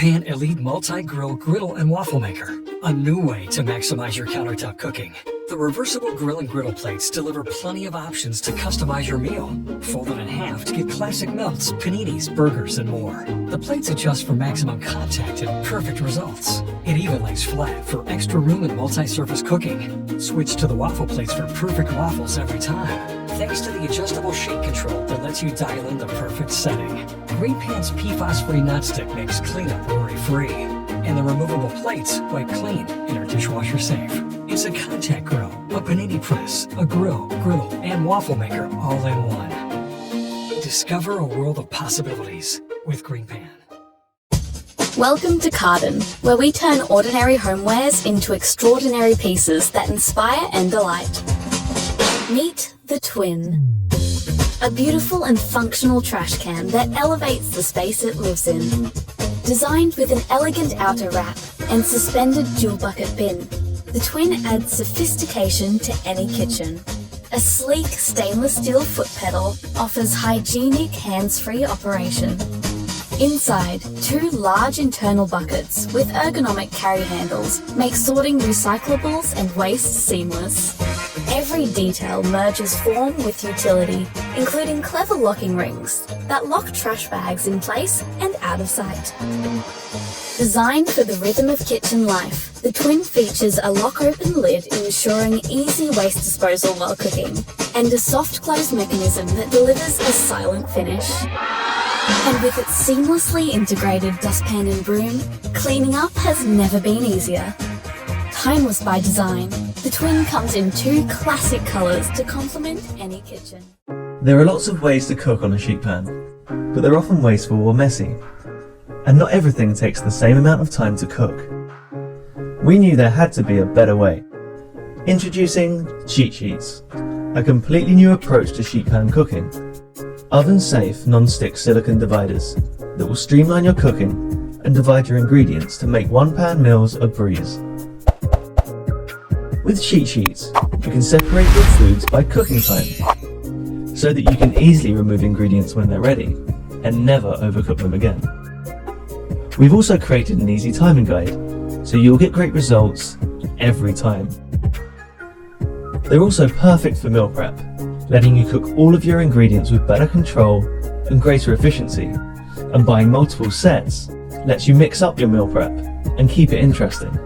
Pan Elite Multi-Grill Griddle and Waffle Maker, a new way to maximize your countertop cooking. The reversible grill and griddle plates deliver plenty of options to customize your meal. Folded in half to get classic melts, paninis, burgers, and more. The plates adjust for maximum contact and perfect results. It even lays flat for extra room and multi-surface cooking. Switch to the waffle plates for perfect waffles every time. Thanks to the adjustable shake control that lets you dial in the perfect setting. Green Pan's PFAS-free nonstick makes cleanup worry-free. And the removable plates wipe clean and are dishwasher safe. It's a contact grill, a panini press, a grill, griddle, and waffle maker all in one. Discover a world of possibilities with Green Pan. Welcome to Carden, where we turn ordinary homewares into extraordinary pieces that inspire and delight. Meet the Twin. A beautiful and functional trash can that elevates the space it lives in. Designed with an elegant outer wrap and suspended dual bucket bin, the Twin adds sophistication to any kitchen. A sleek stainless steel foot pedal offers hygienic hands-free operation. Inside, two large internal buckets with ergonomic carry handles make sorting recyclables and waste seamless. Every detail merges form with utility, including clever locking rings that lock trash bags in place and out of sight. Designed for the rhythm of kitchen life, the Twin features a lock-open lid ensuring easy waste disposal while cooking, and a soft close mechanism that delivers a silent finish. And with its seamlessly integrated dustpan and broom, cleaning up has never been easier. Timeless by design, the Twin comes in two classic colours to complement any kitchen. There are lots of ways to cook on a sheet pan, but they're often wasteful or messy. And not everything takes the same amount of time to cook. We knew there had to be a better way. Introducing Cheat Sheets, a completely new approach to sheet pan cooking. Oven-safe, non-stick silicone dividers that will streamline your cooking and divide your ingredients to make one-pan meals a breeze. With Cheat Sheets, you can separate your foods by cooking time, so that you can easily remove ingredients when they're ready and never overcook them again. We've also created an easy timing guide, so you'll get great results every time. They're also perfect for meal prep, letting you cook all of your ingredients with better control and greater efficiency, and buying multiple sets lets you mix up your meal prep and keep it interesting.